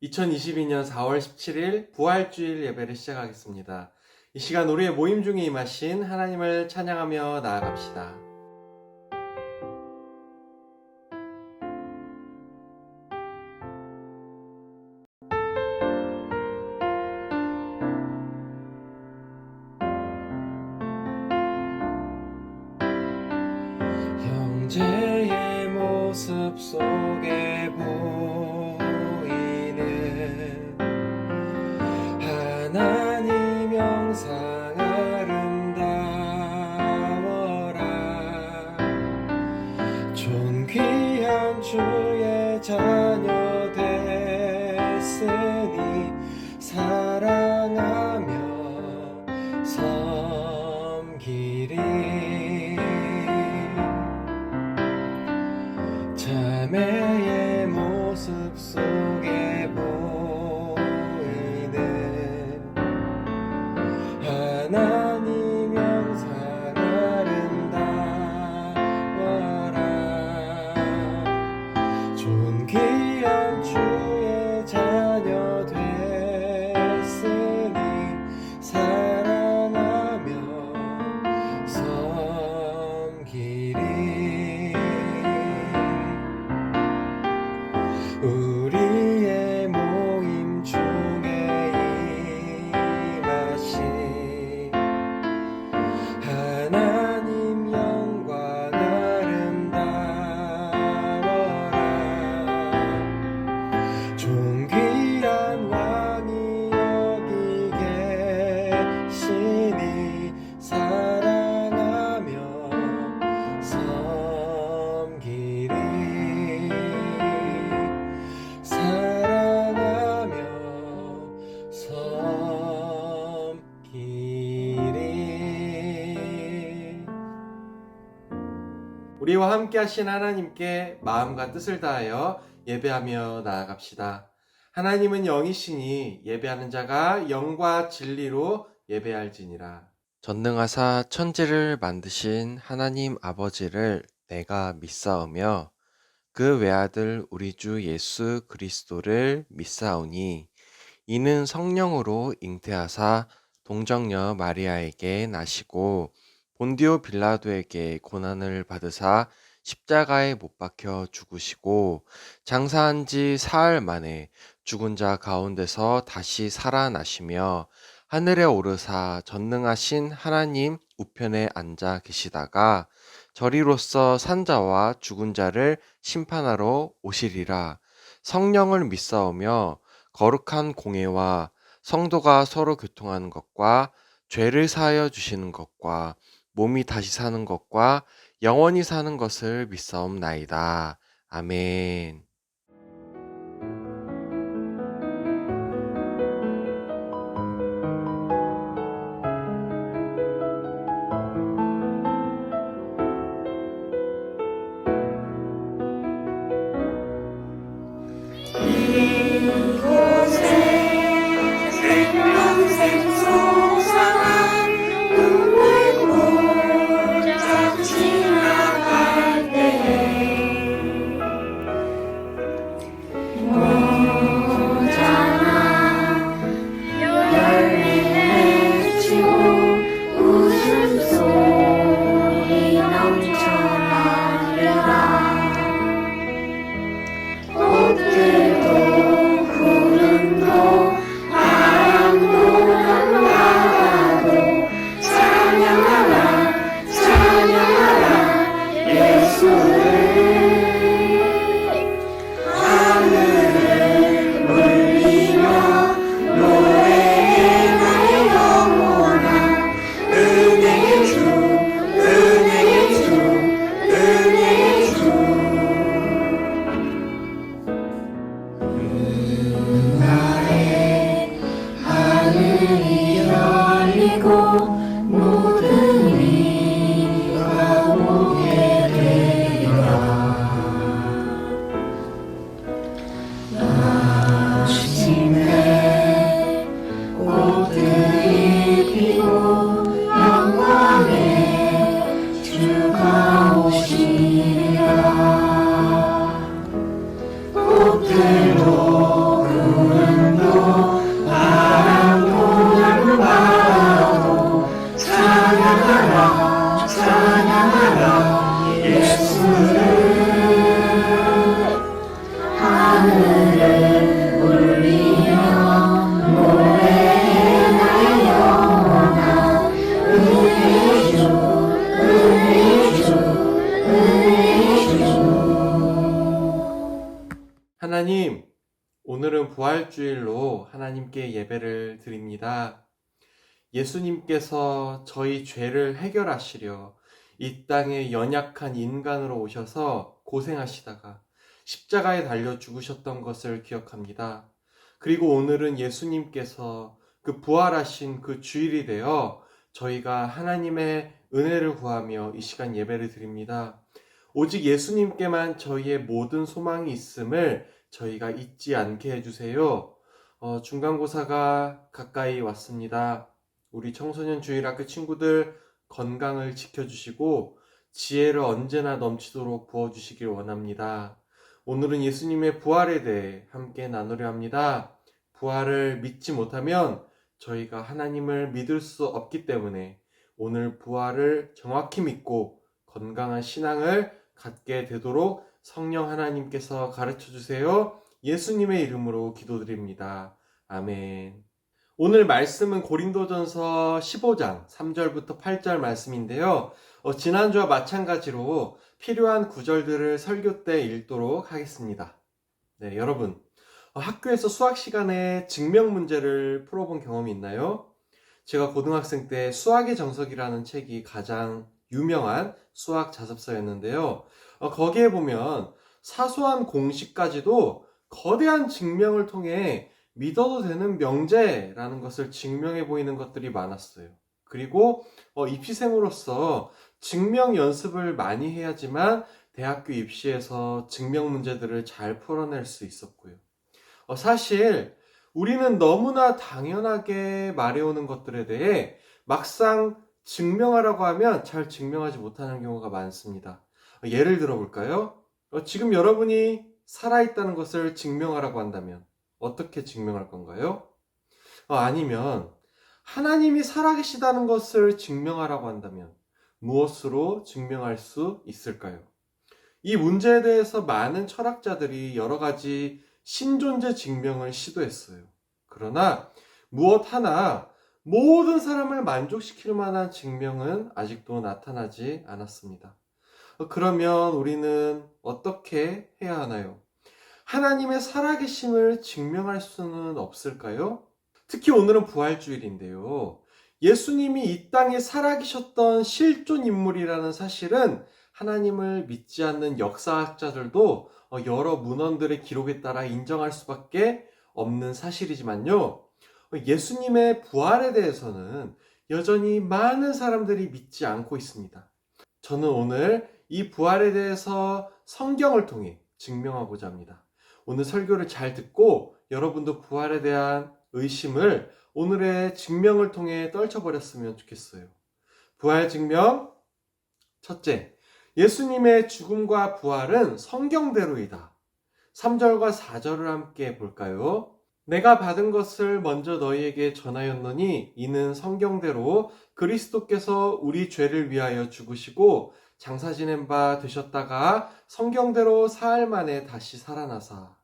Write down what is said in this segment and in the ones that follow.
2022년 4월 17일 부활주일 예배를 시작하겠습니다. 이 시간 우리의 모임 중에 임하신 하나님을 찬양하며 나아갑시다. 형제의 모습 속에 보이는 하나님 영상 아름다워라. 존귀한 주의 자녀 됐으니 사랑하며 섬기리. 자매의 모습 속에 보이는 하나님 영상 아름다워라. 존귀한 주의 자녀 됐으니 사랑하며 섬기리. 우리의 모임 중에 임하신 하나님 영광 아름다워라. 존귀한 왕이 여기 계시니 사랑하며 섬기리. 사랑하며 섬기리. 우리와 함께 하신 하나님께 마음과 뜻을 다하여 예배하며 나아갑시다. 하나님은 영이시니 예배하는 자가 영과 진리로 예배할지니라. 전능하사 천지를 만드신 하나님 아버지를 내가 믿사오며 그 외아들 우리 주 예수 그리스도를 믿사오니 이는 성령으로 잉태하사 동정녀 마리아에게 나시고 본디오 빌라도에게 고난을 받으사 십자가에 못 박혀 죽으시고 장사한 지 사흘 만에 죽은 자 가운데서 다시 살아나시며 하늘에 오르사 전능하신 하나님 우편에 앉아 계시다가 저리로서 산자와 죽은 자를 심판하러 오시리라. 성령을 믿사오며 거룩한 공예와 성도가 서로 교통하는 것과 죄를 사하여 주시는 것과 몸이 다시 사는 것과 영원히 사는 것을 믿사옵나이다. 아멘. 꽃들도 오늘은 부활주일로 하나님께 예배를 드립니다. 예수님께서 저희 죄를 해결하시려 이 땅에 연약한 인간으로 오셔서 고생하시다가 십자가에 달려 죽으셨던 것을 기억합니다. 그리고 오늘은 예수님께서 그 부활하신 그 주일이 되어 저희가 하나님의 은혜를 구하며 이 시간 예배를 드립니다. 오직 예수님께만 저희의 모든 소망이 있음을 저희가 잊지 않게 해주세요. 중간고사가 가까이 왔습니다. 우리 청소년 주일학교 친구들 건강을 지켜주시고 지혜를 언제나 넘치도록 부어주시길 원합니다. 오늘은 예수님의 부활에 대해 함께 나누려 합니다. 부활을 믿지 못하면 저희가 하나님을 믿을 수 없기 때문에 오늘 부활을 정확히 믿고 건강한 신앙을 갖게 되도록 성령 하나님께서 가르쳐 주세요. 예수님의 이름으로 기도드립니다. 아멘. 오늘 말씀은 고린도전서 15장 3절부터 8절 말씀인데요. 지난주와 마찬가지로 필요한 구절들을 설교 때 읽도록 하겠습니다. 네, 여러분, 학교에서 수학 시간에 증명 문제를 풀어본 경험이 있나요? 제가 고등학생 때 수학의 정석이라는 책이 가장 유명한 수학 자습서였는데요. 거기에 보면 사소한 공식까지도 거대한 증명을 통해 믿어도 되는 명제라는 것을 증명해 보이는 것들이 많았어요. 그리고 입시생으로서 증명 연습을 많이 해야지만 대학교 입시에서 증명 문제들을 잘 풀어낼 수 있었고요. 사실 우리는 너무나 당연하게 말해오는 것들에 대해 막상 증명하라고 하면 잘 증명하지 못하는 경우가 많습니다. 예를 들어볼까요? 지금 여러분이 살아있다는 것을 증명하라고 한다면 어떻게 증명할 건가요? 아니면 하나님이 살아계시다는 것을 증명하라고 한다면 무엇으로 증명할 수 있을까요? 이 문제에 대해서 많은 철학자들이 여러 가지 신존재 증명을 시도했어요. 그러나 무엇 하나 모든 사람을 만족시킬 만한 증명은 아직도 나타나지 않았습니다. 그러면 우리는 어떻게 해야 하나요? 하나님의 살아계심을 증명할 수는 없을까요? 특히 오늘은 부활주일인데요. 예수님이 이 땅에 살아계셨던 실존 인물이라는 사실은 하나님을 믿지 않는 역사학자들도 여러 문헌들의 기록에 따라 인정할 수밖에 없는 사실이지만요. 예수님의 부활에 대해서는 여전히 많은 사람들이 믿지 않고 있습니다. 저는 오늘 이 부활에 대해서 성경을 통해 증명하고자 합니다. 오늘 설교를 잘 듣고 여러분도 부활에 대한 의심을 오늘의 증명을 통해 떨쳐버렸으면 좋겠어요. 부활 증명, 첫째, 예수님의 죽음과 부활은 성경대로이다. 3절과 4절을 함께 볼까요? 내가 받은 것을 먼저 너희에게 전하였노니 이는 성경대로 그리스도께서 우리 죄를 위하여 죽으시고 장사 지낸 바 되셨다가 성경대로 사흘 만에 다시 살아나사.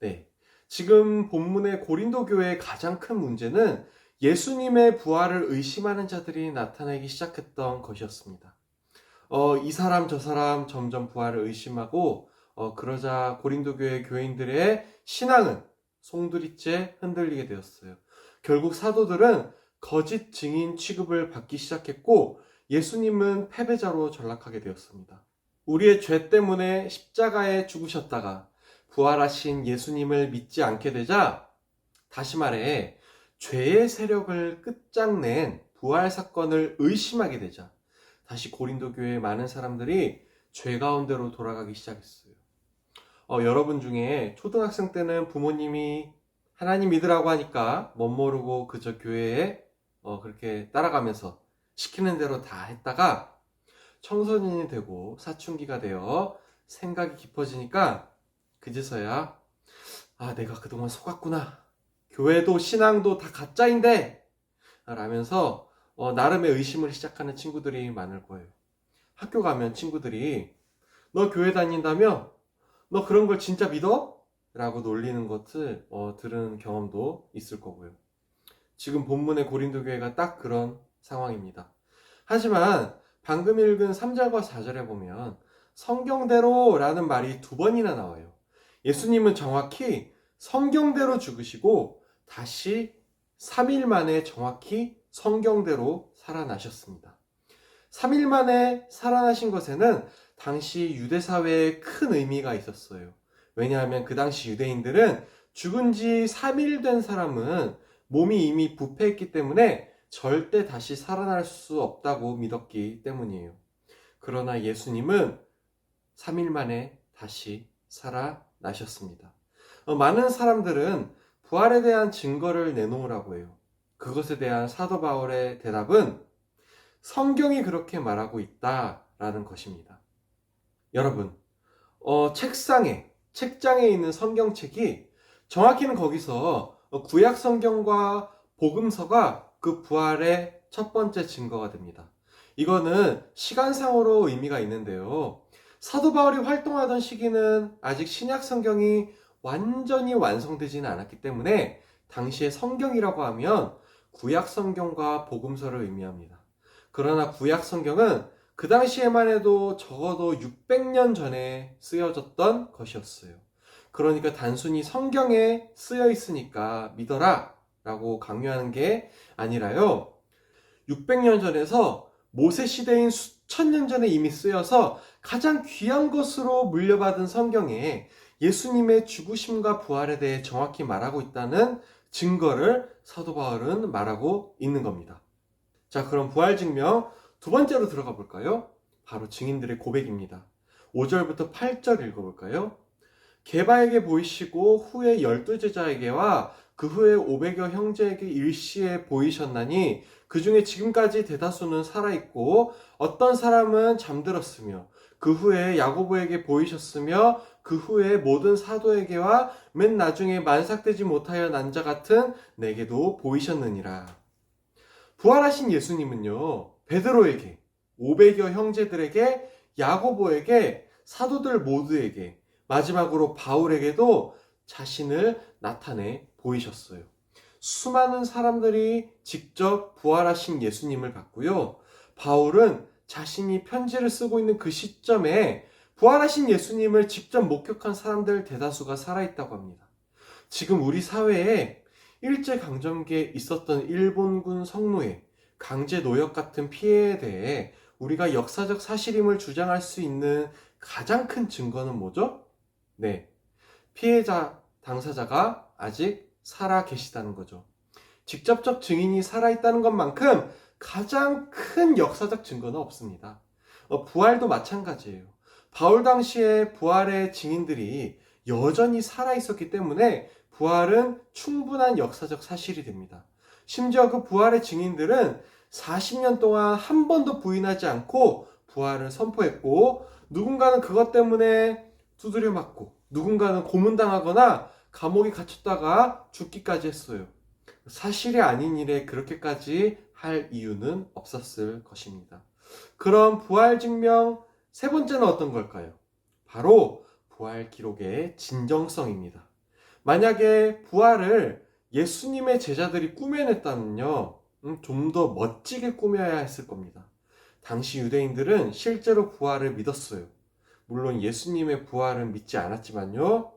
네, 지금 본문의 고린도 교회의 가장 큰 문제는 예수님의 부활을 의심하는 자들이 나타나기 시작했던 것이었습니다. 이 사람 저 사람 점점 부활을 의심하고 그러자 고린도 교회 교인들의 신앙은 송두리째 흔들리게 되었어요. 결국 사도들은 거짓 증인 취급을 받기 시작했고 예수님은 패배자로 전락하게 되었습니다. 우리의 죄 때문에 십자가에 죽으셨다가 부활하신 예수님을 믿지 않게 되자, 다시 말해 죄의 세력을 끝장낸 부활 사건을 의심하게 되자 다시 고린도 교회의 많은 사람들이 죄 가운데로 돌아가기 시작했어요. 여러분 중에 초등학생 때는 부모님이 하나님 믿으라고 하니까 멋모르고 그저 교회에 그렇게 따라가면서 시키는 대로 다 했다가 청소년이 되고 사춘기가 되어 생각이 깊어지니까 그제서야 내가 그동안 속았구나. 교회도 신앙도 다 가짜인데 라면서 나름의 의심을 시작하는 친구들이 많을 거예요. 학교 가면 친구들이 너 교회 다닌다며? 너 그런 걸 진짜 믿어? 라고 놀리는 것을 들은 경험도 있을 거고요. 지금 본문의 고린도 교회가 딱 그런 상황입니다. 하지만 방금 읽은 3절과 4절에 보면 성경대로 라는 말이 2번이나 나와요. 예수님은 정확히 성경대로 죽으시고 다시 3일 만에 정확히 성경대로 살아나셨습니다. 3일 만에 살아나신 것에는 당시 유대 사회에 큰 의미가 있었어요. 왜냐하면 그 당시 유대인들은 죽은 지 3일 된 사람은 몸이 이미 부패했기 때문에 절대 다시 살아날 수 없다고 믿었기 때문이에요. 그러나 예수님은 3일 만에 다시 살아나셨습니다. 많은 사람들은 부활에 대한 증거를 내놓으라고 해요. 그것에 대한 사도 바울의 대답은 성경이 그렇게 말하고 있다라는 것입니다. 여러분, 책장에 있는 성경책이 정확히는 거기서 구약 성경과 복음서가 그 부활의 첫 번째 증거가 됩니다. 이거는 시간상으로 의미가 있는데요. 사도 바울이 활동하던 시기는 아직 신약 성경이 완전히 완성되지는 않았기 때문에 당시의 성경이라고 하면 구약 성경과 복음서를 의미합니다. 그러나 구약 성경은 그 당시에만 해도 적어도 600년 전에 쓰여졌던 것이었어요. 그러니까 단순히 성경에 쓰여 있으니까 믿어라 라고 강요하는 게 아니라요. 600년 전에서 모세 시대인 수천 년 전에 이미 쓰여서 가장 귀한 것으로 물려받은 성경에 예수님의 죽으심과 부활에 대해 정확히 말하고 있다는 증거를 사도 바울은 말하고 있는 겁니다. 자, 그럼 부활 증명 두 번째로 들어가 볼까요? 바로 증인들의 고백입니다. 5절부터 8절 읽어볼까요? 게바에게 보이시고 후에 12제자에게와 그 후에 500여 형제에게 일시에 보이셨나니 그 중에 지금까지 대다수는 살아있고 어떤 사람은 잠들었으며 그 후에 야고보에게 보이셨으며 그 후에 모든 사도에게와 맨 나중에 만삭되지 못하여 난 자 같은 내게도 보이셨느니라. 부활하신 예수님은요, 베드로에게, 500여 형제들에게, 야고보에게, 사도들 모두에게, 마지막으로 바울에게도 자신을 나타내 보이셨어요. 수많은 사람들이 직접 부활하신 예수님을 봤고요. 바울은 자신이 편지를 쓰고 있는 그 시점에 부활하신 예수님을 직접 목격한 사람들 대다수가 살아있다고 합니다. 지금 우리 사회에 일제강점기에 있었던 일본군 성노예, 강제 노역 같은 피해에 대해 우리가 역사적 사실임을 주장할 수 있는 가장 큰 증거는 뭐죠? 네, 피해자, 당사자가 아직 살아 계시다는 거죠. 직접적 증인이 살아있다는 것만큼 가장 큰 역사적 증거는 없습니다. 부활도 마찬가지예요. 바울 당시에 부활의 증인들이 여전히 살아있었기 때문에 부활은 충분한 역사적 사실이 됩니다. 심지어 그 부활의 증인들은 40년 동안 한 번도 부인하지 않고 부활을 선포했고, 누군가는 그것 때문에 두드려 맞고 누군가는 고문당하거나 감옥에 갇혔다가 죽기까지 했어요. 사실이 아닌 일에 그렇게까지 할 이유는 없었을 것입니다. 그럼 부활 증명 세 번째는 어떤 걸까요? 바로 부활 기록의 진정성입니다. 만약에 부활을 예수님의 제자들이 꾸며냈다면요, 좀 더 멋지게 꾸며야 했을 겁니다. 당시 유대인들은 실제로 부활을 믿었어요. 물론 예수님의 부활은 믿지 않았지만요,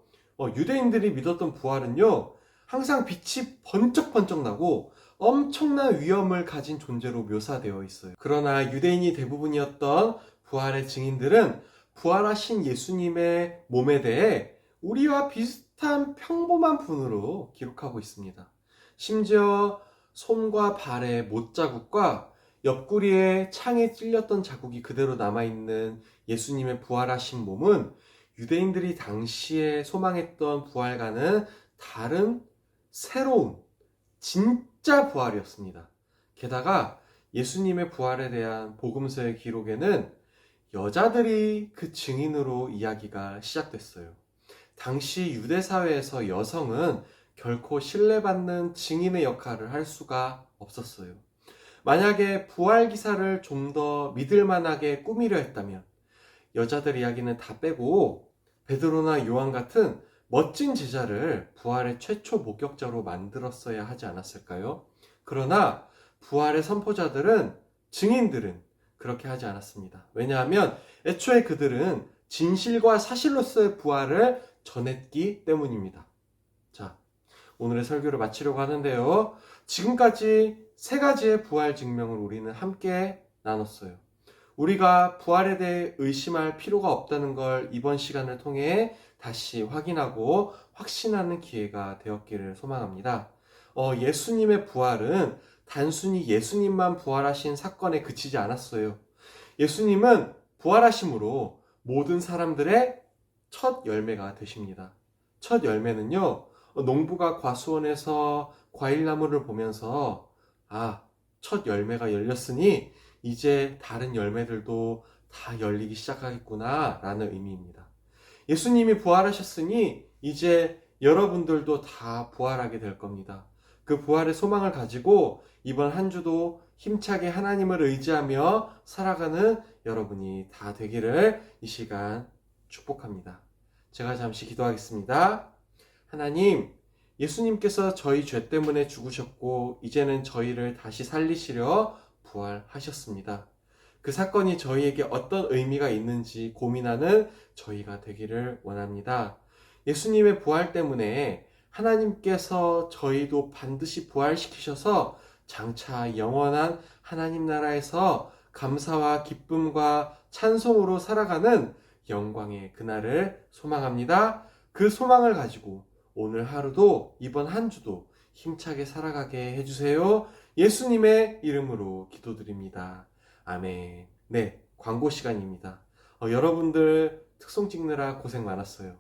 유대인들이 믿었던 부활은요, 항상 빛이 번쩍번쩍 나고 엄청난 위엄을 가진 존재로 묘사되어 있어요. 그러나 유대인이 대부분이었던 부활의 증인들은 부활하신 예수님의 몸에 대해 우리와 비슷한 평범한 분으로 기록하고 있습니다. 심지어 손과 발의 못자국과 옆구리에 창에 찔렸던 자국이 그대로 남아있는 예수님의 부활하신 몸은 유대인들이 당시에 소망했던 부활과는 다른 새로운 진짜 부활이었습니다. 게다가 예수님의 부활에 대한 복음서의 기록에는 여자들이 그 증인으로 이야기가 시작됐어요. 당시 유대 사회에서 여성은 결코 신뢰받는 증인의 역할을 할 수가 없었어요. 만약에 부활 기사를 좀 더 믿을 만하게 꾸미려 했다면 여자들 이야기는 다 빼고 베드로나 요한 같은 멋진 제자를 부활의 최초 목격자로 만들었어야 하지 않았을까요? 그러나 부활의 선포자들은, 증인들은 그렇게 하지 않았습니다. 왜냐하면 애초에 그들은 진실과 사실로서의 부활을 전했기 때문입니다. 자, 오늘의 설교를 마치려고 하는데요. 지금까지 세 가지의 부활 증명을 우리는 함께 나눴어요. 우리가 부활에 대해 의심할 필요가 없다는 걸 이번 시간을 통해 다시 확인하고 확신하는 기회가 되었기를 소망합니다. 예수님의 부활은 단순히 예수님만 부활하신 사건에 그치지 않았어요. 예수님은 부활하심으로 모든 사람들의 첫 열매가 되십니다. 첫 열매는요, 농부가 과수원에서 과일나무를 보면서 첫 열매가 열렸으니 이제 다른 열매들도 다 열리기 시작하겠구나 라는 의미입니다. 예수님이 부활하셨으니 이제 여러분들도 다 부활하게 될 겁니다. 그 부활의 소망을 가지고 이번 한 주도 힘차게 하나님을 의지하며 살아가는 여러분이 다 되기를 이 시간 축복합니다. 제가 잠시 기도하겠습니다. 하나님, 예수님께서 저희 죄 때문에 죽으셨고 이제는 저희를 다시 살리시려 부활하셨습니다. 그 사건이 저희에게 어떤 의미가 있는지 고민하는 저희가 되기를 원합니다. 예수님의 부활 때문에 하나님께서 저희도 반드시 부활시키셔서 장차 영원한 하나님 나라에서 감사와 기쁨과 찬송으로 살아가는 영광의 그날을 소망합니다. 그 소망을 가지고 오늘 하루도 이번 한 주도 힘차게 살아가게 해주세요. 예수님의 이름으로 기도드립니다. 아멘. 네, 광고 시간입니다. 여러분들 특송 찍느라 고생 많았어요.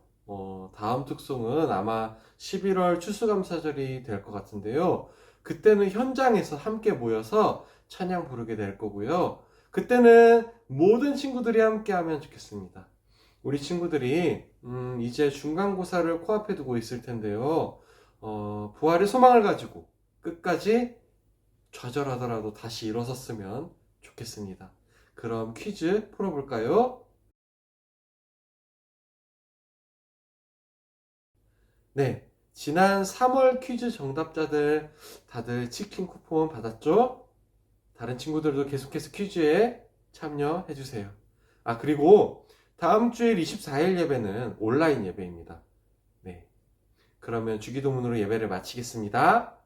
다음 특송은 아마 11월 추수감사절이 될 것 같은데요. 그때는 현장에서 함께 모여서 찬양 부르게 될 거고요. 그때는 모든 친구들이 함께 하면 좋겠습니다. 우리 친구들이 이제 중간고사를 코앞에 두고 있을 텐데요. 부활의 소망을 가지고 끝까지 좌절하더라도 다시 일어섰으면 좋겠습니다. 그럼 퀴즈 풀어볼까요? 네, 지난 3월 퀴즈 정답자들 다들 치킨 쿠폰 받았죠? 다른 친구들도 계속해서 퀴즈에 참여해주세요. 그리고 다음 주일 24일 예배는 온라인 예배입니다. 네, 그러면 주기도문으로 예배를 마치겠습니다.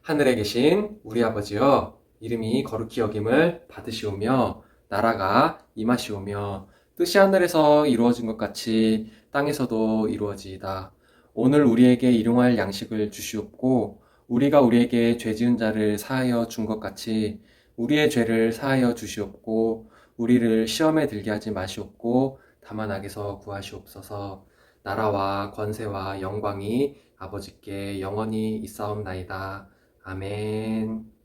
하늘에 계신 우리 아버지여, 이름이 거룩히 여김을 받으시오며 나라가 임하시오며 뜻이 하늘에서 이루어진 것 같이 땅에서도 이루어지이다. 오늘 우리에게 일용할 양식을 주시옵고 우리가 우리에게 죄 지은 자를 사하여 준 것 같이 우리의 죄를 사하여 주시옵고 우리를 시험에 들게 하지 마시옵고 다만 악에서 구하시옵소서. 나라와 권세와 영광이 아버지께 영원히 있사옵나이다. 아멘.